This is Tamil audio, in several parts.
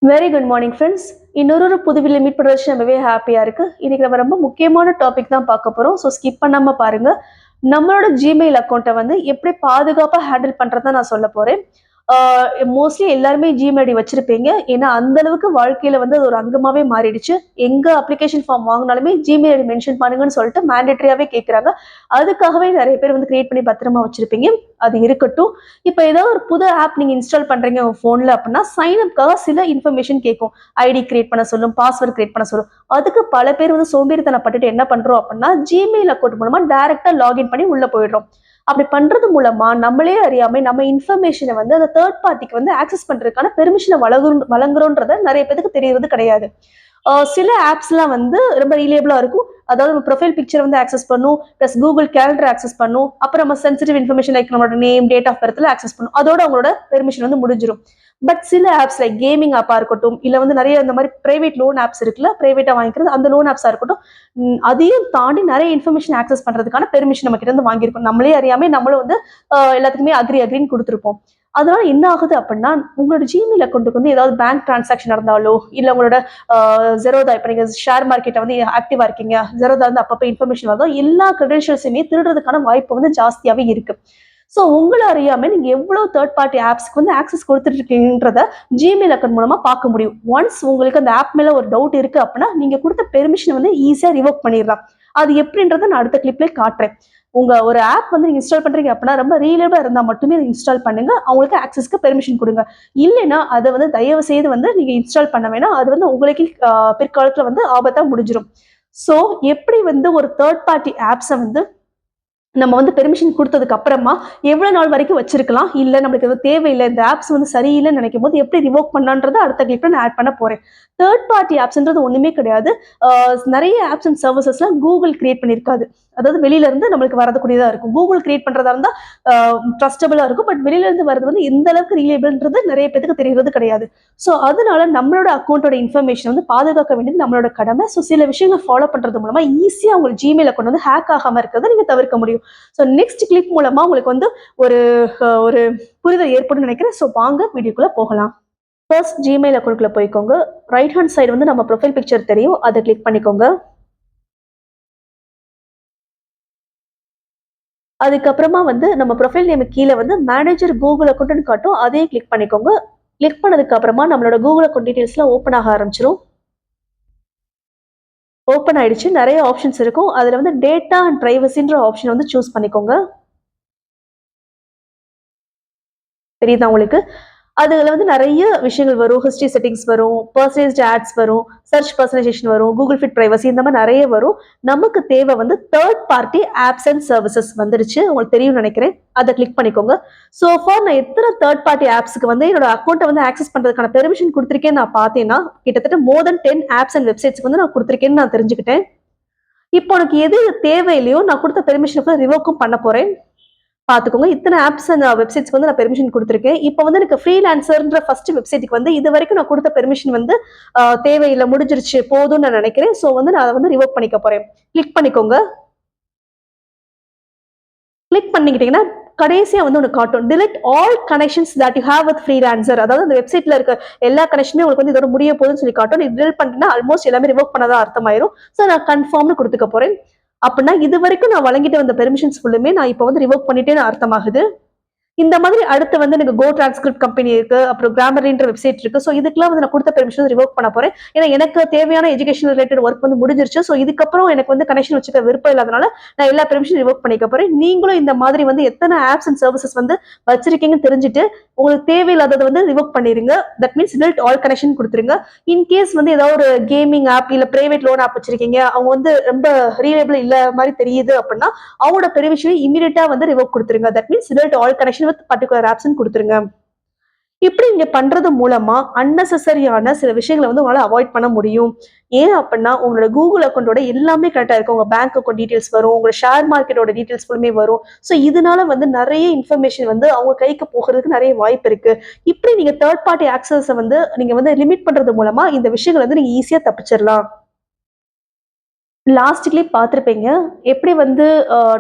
Very good morning friends. இன்னொரு புதுவில மீட் பண்ணுறது ரொம்பவே ஹாப்பியாக இருக்குது. இன்றைக்கி நம்ம ரொம்ப முக்கியமான டாபிக் தான் பார்க்க போகிறோம். ஸோ ஸ்கிப் பண்ணாமல் பாருங்கள். நம்மளோட ஜிமெயில் அக்கௌண்ட்டை வந்து எப்படி பாதுகாப்பாக ஹேண்டில் பண்ணுறதை நான் சொல்ல போகிறேன். மோஸ்ட்லி எல்லாருமே ஜிமெயில் ஐடி வச்சிருப்பீங்க. ஏன்னா அந்த அளவுக்கு வாழ்க்கையில வந்து அது ஒரு அங்கமாவே மாறிடுச்சு. எங்க அப்ளிகேஷன் ஃபார்ம் வாங்கினாலுமே ஜிமெயில் ஐடி மென்ஷன் பண்ணுங்கன்னு சொல்லிட்டு மேண்டேட்டரியாவே கேட்குறாங்க. அதுக்காகவே நிறைய பேர் வந்து கிரியேட் பண்ணி பத்திரமா வச்சிருப்பீங்க. அது இருக்கட்டும். இப்போ ஏதாவது ஒரு புது ஆப் நீங்க இன்ஸ்டால் பண்றீங்க உங்க போன்ல அப்படின்னா சைன் அப்காக சில இன்ஃபர்மேஷன் கேட்கும். ஐடி கிரியேட் பண்ண சொல்லும், பாஸ்வேர்ட் கிரியேட் பண்ண சொல்லும். அதுக்கு பல பேர் வந்து சோம்பேறித்தனப்பட்டுட்டு என்ன பண்றோம் அப்படின்னா ஜிமெயில் அக்கௌண்ட் மூலமா டைரக்டா லாகின் பண்ணி உள்ள போயிடுறோம். அப்படி பண்றது மூலமா நம்மளே அறியாம நம்ம இன்ஃபர்மேஷனை வந்து அந்த தேர்ட் பார்ட்டிக்கு வந்து ஆக்சஸ் பண்றதுக்கான பெர்மிஷனை வழங்குறோன்றத நிறைய பேருக்கு தெரியறது கிடையாது. சில ஆப்ஸ்லாம் வந்து ரொம்ப ரிலேபிளா இருக்கும். அதாவது நம்ம ப்ரொஃபைல் பிக்சர் வந்து ஆக்சஸ் பண்ணும், பிளஸ் கூகுள் கேலண்டர் ஆக்சஸ் பண்ணும், அப்புறம் நம்ம சென்சிட்டிவ் இன்ஃபர்மேஷன் லைக் நம்மளோட நேம், டேட் ஆஃப் பர்த்ல ஆக்சஸ் பண்ணும். அதோட அவங்களோட பெர்மிஷன் வந்து முடிஞ்சிடும். பட் சில ஆப்ஸ் லைக் கேமிங் ஆப்பா இருக்கட்டும், இல்ல வந்து நிறைய இந்த மாதிரி பிரைவேட் லோன் ஆப்ஸ் இருக்குல்ல, பிரைவேட்டா வாங்கிக்கிறது அந்த லோன் ஆப்ஸா இருக்கட்டும், அதையும் தாண்டி நிறைய இன்ஃபர்மேஷன் ஆக்சஸ் பண்றதுக்கான பெர்மிஷன் நம்ம கிட்ட இருந்து வாங்கியிருக்கோம். நம்மளே அறியாம நம்மளும் வந்து எல்லாத்துக்குமே அக்ரின்னு கொடுத்துருப்போம். அதனால என்ன ஆகுது அப்படின்னா உங்களோட ஜிமெயில் அக்கௌண்ட்டுக்கு வந்து ஏதாவது பேங்க் டிரான்சாக்ஷன் நடந்தாலோ, இல்ல உங்களோட ஜெரோதா இப்போ நீங்க ஷேர் மார்க்கெட்டை வந்து ஆக்டிவா இருக்கீங்க, ஜெரோதா வந்து அப்பப்போ இன்ஃபர்மேஷன் வருதோ எல்லா கிரெடென்ஷியல்ஸுமே திருடுறதுக்கான வாய்ப்பு வந்து ஜாஸ்தியாவே இருக்கு. ஸோ உங்களை அறியாம நீங்க எவ்வளவு தேர்ட் பார்ட்டி ஆப்ஸ்க்கு வந்து ஆக்சஸ் கொடுத்துட்டு இருக்கீங்கன்றத ஜிமெயில் அக்கௌண்ட் மூலமா பார்க்க முடியும். ஒன்ஸ் உங்களுக்கு அந்த ஆப் மேல ஒரு டவுட் இருக்கு அப்படின்னா நீங்க கொடுத்த பெர்மிஷன் வந்து ஈஸியா ரிவோக் பண்ணிடலாம். அது எப்படின்றத நான் அடுத்த கிளிப்ல காட்டுறேன். உங்க ஒரு ஆப் வந்து நீங்க இன்ஸ்டால் பண்றீங்க அப்படின்னா ரொம்ப ரீலேபிளா இருந்தா மட்டுமே இன்ஸ்டால் பண்ணுங்க. அவங்களுக்கு ஆக்சஸ்க்கு பெர்மிஷன் கொடுங்க. இல்லைன்னா அதை வந்து தயவு செய்து வந்து நீங்க இன்ஸ்டால் பண்ண வேணாம். அது வந்து உங்களுக்கு பிற்காலத்துல வந்து ஆபத்தா முடிஞ்சிடும். ஸோ எப்படி வந்து ஒரு தேர்ட் பார்ட்டி ஆப்ஸை வந்து நம்ம வந்து பெர்மிஷன் கொடுத்ததுக்கு அப்புறமா எவ்வளவு நாள் வரைக்கும் வச்சிருக்கலாம், இல்ல நம்மளுக்கு இது தேவையில்லை, இந்த ஆப்ஸ் வந்து சரியில்லைன்னு நினைக்கும் போது எப்படி ரிவோக் பண்ணலான்றத அடுத்த கிளிப்ல நான் ஆட் பண்ண போறேன். தேர்ட் பார்ட்டி ஆப்ஸ்ன்றது ஒண்ணுமே கிடையாது. நிறைய ஆப்ஸ் அண்ட் சர்வீசஸ்லாம் கூகுள் கிரியேட் பண்ணியிருக்காது. அதாவது வெளியில இருந்து நம்மளுக்கு வரக்கூடியதா இருக்கும். கூகுள் கிரியேட் பண்றதா இருந்தா ட்ரஸ்டபிளா இருக்கும். பட் வெளியில இருந்து வரது வந்து எந்த அளவுக்கு ரிலேபிள்ன்றது நிறைய பேருக்கு தெரியறது கிடையாது. ஸோ அதனால நம்மளோட அக்கௌண்ட்டோட இன்ஃபர்மேஷன் வந்து பாதுகாக்க வேண்டியது நம்மளோட கடமை. ஸோ சில விஷயங்களை ஃபாலோ பண்றது மூலமா ஈஸியா உங்க ஜிமெயில் அக்கௌண்ட் வந்து ஹேக் ஆகாம இருக்கிறத நீங்க தவிர்க்க முடியும். ஸோ நெக்ஸ்ட் கிளிப் மூலமா உங்களுக்கு வந்து ஒரு ஒரு புரிதல் ஏற்படும் நினைக்கிறேன். ஸோ வாங்க வீடியோக்குள்ள போகலாம். ஃபர்ஸ்ட் ஜிமெயில் அக்கௌண்ட்குள்ள போய்க்கோங்க. ரைட் ஹேண்ட் சைடு வந்து நம்ம ப்ரொஃபைல் பிக்சர் தெரியும், அதை கிளிக் பண்ணிக்கோங்க. அதுக்கப்புறமா வந்து நம்ம ப்ரொஃபைல் நேம் கீழே வந்து மேனேஜர் கூகுள் அக்கௌண்ட்னு காட்டும், அதையும் கிளிக் பண்ணிக்கோங்க. கிளிக் பண்ணதுக்கு அப்புறமா நம்மளோட கூகுள் அக்கௌண்ட் டீடைல்ஸ்லாம் ஓப்பன் ஆக ஆரம்பிச்சிடும். ஓப்பன் ஆயிடுச்சு. நிறைய ஆப்ஷன்ஸ் இருக்கும். அதுல வந்து டேட்டா அண்ட் பிரைவசின்ற ஆப்ஷன் வந்து சூஸ் பண்ணிக்கோங்க. தெரியுதா உங்களுக்கு? அதுல வந்து நிறைய விஷயங்கள் வரும். ஹிஸ்டரி செட்டிங்ஸ் வரும், பர்சனலைஸ்ட் ஆட்ஸ் வரும், சர்ச் பர்சனலைசேஷன் வரும், கூகுள் ஃபிட் பிரைவசி இந்த மாதிரி நிறைய வரும். நமக்கு தேவை வந்து third party apps and services வந்துருச்சு. உங்களுக்கு தெரியும்னு நினைக்கிறேன். அதை கிளிக் பண்ணிக்கோங்க. ஸோ ஃபார் நான் எத்தனை தேர்ட் பார்ட்டி ஆப்ஸ்க்கு வந்து என்னோட அக்கௌண்ட்டை வந்து ஆக்சஸ் பண்றதுக்கான பெர்மிஷன் கொடுத்துருக்கேன்னு நான் பார்த்தேன்னா கிட்டத்தட்ட மோர் தென் 10 ஆப்ஸ் அண்ட் வெப்சைட்ஸ்க்கு வந்து நான் கொடுத்துருக்கேன்னு நான் தெரிஞ்சுக்கிட்டேன். இப்போ உனக்கு எது தேவையில்லையோ நான் கொடுத்த பெர்மிஷனுக்கு ரிவோக்கும் பண்ண போறேன். பாத்துக்கோங்க. இத்தனை ஆப்ஸ் அண்ட் வெப்சைட்ஸ்க்கு வந்து நான் பெர்மிஷன் கொடுத்துருக்கேன். இப்போ வந்து எனக்கு ஃப்ரீலான்சர்ன்ற ஃபர்ஸ்ட் வெப்சைட்டுக்கு வந்து இது வரைக்கும் நான் கொடுத்த பெர்மிஷன் வந்து தேவையில்லை, முடிஞ்சிருச்சு, போதும்னு நான் நினைக்கிறேன். ஸோ வந்து நான் அதை வந்து ரிவோக் பண்ணிக்க போறேன். கிளிக் பண்ணிக்கோங்க. கிளிக் பண்ணிக்கிட்டீங்கன்னா கடைசியா வந்து ஒன்று காட்டும், delete all connections that you have with freelancer. அதாவது அந்த வெப்சைட்ல இருக்க எல்லா கனெக்ஷனுமே உங்களுக்கு வந்து இதோட முடிய போகுதுன்னு சொல்லி காட்டும். நீ delete பண்ணிட்டீங்கன்னா ஆல்மோஸ்ட் எல்லாமே ரிவோக் பண்ணதா அர்த்தமாயிரும். ஸோ நான் கன்ஃபார்ம்னு கொடுத்துக்க போறேன். அப்படின்னா இது வரைக்கும் நான் வழங்கிட்டு வந்த பெர்மிஷன்ஸ் ஃபுல்லுமே நான் இப்போ வந்து ரிவோக் பண்ணிட்டேன்னு அர்த்தமாகுது. இந்த மாதிரி அடுத்து வந்து எனக்கு கோ டிரான்ஸ்கிரிப்ட் கம்பெனி இருக்கு, அப்புறம் கிராமர்ன்ற வெப்சைட் இருக்கு. ஸோ இதுக்கெல்லாம் வந்து நான் கொடுத்த பெர்மிஷன் ரிவோக் பண்ண போறேன். ஏன்னா எனக்கு தேவையான எஜுகேஷன் ரிலேட்டட் ஒர்க் வந்து முடிஞ்சிருச்சு. ஸோ இதுக்கப்புறம் எனக்கு வந்து கனெக்ஷன் வச்சுக்க விருப்பம் இல்லாதனால நான் எல்லா பெர்மிஷன் ரிவோக் பண்ணிக்க போறேன். நீங்களும் இந்த மாதிரி வந்து எத்தனை ஆப்ஸ் அண்ட் சர்வீசஸ் வந்து வச்சிருக்கீங்கன்னு தெரிஞ்சுட்டு உங்களுக்கு தேவையில்லாததை வந்து ரிவோக் பண்ணிருங்க. That means delete all connection கொடுத்துருங்க. இன்கேஸ் வந்து ஏதாவது ஒரு கேமிங் ஆப் இல்ல பிரைவேட் லோன் ஆப் வச்சிருக்கீங்க, அவங்க வந்து ரொம்ப ரீலேபிள் இல்ல மாதிரி தெரியுது அப்படின்னா அவங்களோட பெர்மிஷனை இமீடியட்டா வந்து ரிவோக் கொடுத்துருங்க. That means delete all connection with particular apps கொடுத்துருங்க. இப்படி நீங்க பண்றது மூலமா அன்னெசரியான சில விஷயங்களை வந்து உங்களால அவாய்ட் பண்ண முடியும். ஏன் அப்படின்னா உங்களோட கூகுள் அக்கௌண்டோட எல்லாமே கரெக்டா இருக்கும். உங்க பேங்க் அக்கௌண்ட் டீடைல்ஸ் வரும், உங்க ஷேர் மார்க்கெட்டோட டீடைல்ஸ் ஃபுல்லுமே வரும். ஸோ இதனால வந்து நிறைய இன்ஃபர்மேஷன் வந்து அவங்க கைக்கு போகிறதுக்கு நிறைய வாய்ப்பு இருக்கு. இப்படி நீங்க தேர்ட் பார்ட்டி ஆக்சஸை வந்து நீங்க வந்து லிமிட் பண்றது மூலமா இந்த விஷயங்களை வந்து நீங்க ஈஸியா தப்பிச்சிடலாம். லாஸ்ட் கிளிப் பார்த்துருப்பீங்க. எப்படி வந்து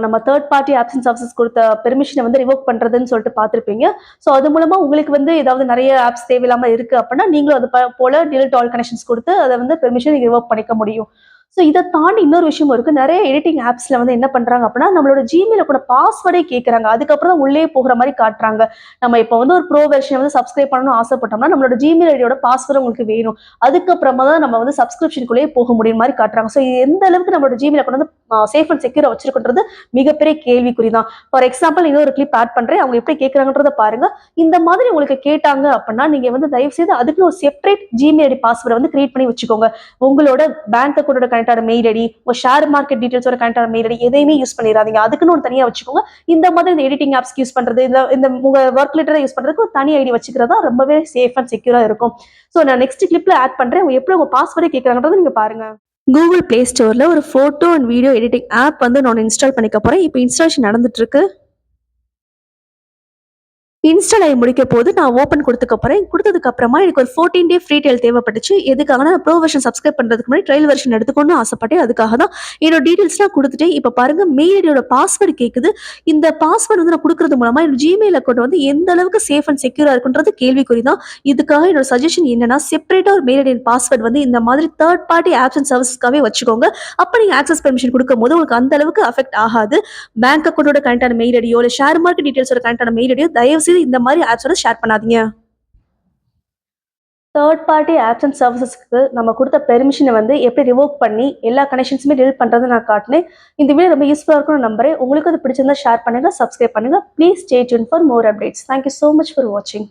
நம்ம third party apps and services குடுத்த பெர்மிஷன வந்து ரிவோக் பண்றதுன்னு சொல்லிட்டு பார்த்துருப்பீங்க. ஸோ அது மூலமா உங்களுக்கு வந்து ஏதாவது நெறைய ஆப்ஸ் தேவையில்லாம இருக்கு அப்படின்னா, நீங்களும் அது போல டிலீட் ஆல் கனெக்ஷன்ஸ் குடுத்து அத வந்து பெர்மிஷன் நீங்க ரிவோக் பண்ணிக்க முடியும். ஸோ இத தாண்டி இன்னொரு விஷயமும் இருக்கு. நெறைய எடிட்டிங் ஆப்ஸ்ல வந்து என்ன பண்றாங்க அப்படின்னா, நம்மளோட Gmailல கூட பாஸ்வேர்டே கேட்கறாங்க. அதுக்கப்புறம் தான் உள்ளயே போகுற மாரி காட்டுறாங்க. நம்ம இப்ப வந்து ஒரு ப்ரோ வெர்ஷன் வந்து சப்ஸ்கிரைப் பண்ணணும்னு ஆசைப்பட்டோம்னா, நம்மளோட Gmail ஐடியோட பாஸ்வேர்ட் உங்களுக்கு வேணும். அதுக்கப்புறமா தான் நம்ம வந்து சப்ஸ்கிரிப்ஷனுக்குள்ளேயே போக முடியும் மாரி காட்டுறாங்க. ஸோ இது எந்த அளவுக்கு நம்மளோட Gmail அக்கவுண்ட் வந்து சேஃப் அண்ட் செக்யூரா வச்சிருக்குன்றது மிகப்பெரிய கேள்விக்குறி தான். ஃபார் எக்ஸாம்பிள் இன்னொரு கிளிப் ஆட் பண்றேன். அவங்க எப்படி கேட்கறாங்கன்றத பாருங்க. இந்த மாதிரி உங்களுக்கு கேட்டாங்க அப்படின்னா, நீங்க வந்து தயவு செய்து அதுக்குன்னு ஒரு செப்பரேட் Gmail ஐடி பாஸ்வேர்ட வந்து கிரியேட் பண்ணி வச்சுக்கோங்க. உங்களோட பேங்க் அக்கவுண்டோட கனெக்ட் ஆன மெயில் ஐடி, உங்க ஷேர் மார்க்கெட் டீடைல்ஸோட கனெக்ட் ஆன மெயில் ஐடி எதையுமே யூஸ் பண்ணிடாதீங்க. அதுக்குன்னு ஒரு தனியா வச்சுக்கோங்க. இந்த மாதிரி இந்த எடிட்டிங் ஆப்ஸ்க்கு யூஸ் பண்றது, இந்த இந்த உங்க ஒர்க் ரிலேட்டடா யூஸ் பண்றதுக்கு ஒரு தனி ஐடி வச்சுக்கிறது தான் ரொம்பவே சேஃப் அண்ட் செக்யூரா இருக்கும். ஸோ நான் நெக்ஸ்ட் கிளிப்ல ஆட் பண்றேன். அவங்க எப்படி உங்க பாஸ்வேர்டே கேட்கறாங்கன்றத நீங்க பாருங்க. கூகுள் பிளே ஸ்டோர்ல ஒரு photo and video editing app வந்து நான் இன்ஸ்டால் பண்ணிக்க போறேன். இப்போ இன்ஸ்டாலேஷன் நடந்துட்டு இருக்கு. இன்ஸ்டால் ஆகி முடிக்க போது நான் ஓப்பன் குடுத்துக்க போறேன். குடுத்ததுக்கு அப்புறமா எனக்கு ஒரு 14 டே ஃப்ரீ ட்ரையல் தேவைப்பட்டுச்சு. எதுக்காகனா நான் ப்ரோ வெர்ஷன் சப்ஸ்கிரைப் பண்றதுக்கு முன்னாடி ட்ரையல் வெர்ஷன் எடுத்துக்கணும்னு ஆசைப்பட்டேன். அதுக்காக தான் என்னோட டீடைல்ஸ்லாம் குடுத்துட்டேன். இப்ப பாருங்க மெயில் ஐடியோட பாஸ்வேர்ட் கேக்குது. இந்த பாஸ்வேர்ட் வந்து நான் குடுக்குறது மூலமா என்னோட Gmail அக்கவுண்ட் வந்து எந்த அளவுக்கு சேஃப் அண்ட் செக்யூரா இருக்குன்றது கேள்விக்குறி தான். இதுக்காக என்னோட சஜஷன் என்னன்னா, செப்பரேட்டா ஒரு மெயில் ஐடி பாஸ்வேர்ட் வந்து இந்த மாதிரி தேர்ட் பார்ட்டி ஆப்ஸ் அண்ட் சர்வீசஸ்க்காகவே வச்சுக்கோங்க. அப்ப நீங்க ஆக்சஸ் பெர்மிஷன் குடுக்கும்போது உங்களுக்கு அந்த அளவுக்கு அஃபெக்ட் ஆகாது. பேங்க் அக்கவுண்டோட கனெக்ட் ஆன மெயில் ஐடியோ, இல்ல ஷேர் மார்க்கெட் டீடைல்ஸோட கனெக்ட் ஆன மெயில் ஐடியோ தயவு செய்து இந்த மாதிரி ஆப்ஸோட ஷேர் பண்ணாதீங்க. தேர்ட் பார்ட்டி ஆப்ஸ் அண்ட் சர்வீசஸ்க்கு நம்ம குடுத்த பெர்மிஷன வந்து எப்படி ரிவோக் பண்ணி எல்லா கனெக்ஷன்ஸுமே டெலீட் பண்றதுன்னு நான் காட்டுனேன். இந்த வீடியோ ரொம்ப யூஸ்ஃபுல்லா இருக்கும்னு நம்புறேன். உங்களுக்கு அது பிடிச்சிருந்தா ஷேர் பண்ணுங்க, சப்ஸ்கிரைப் பண்ணுங்க. Please stay tune for more updates. Thank you so much for வாட்சிங்.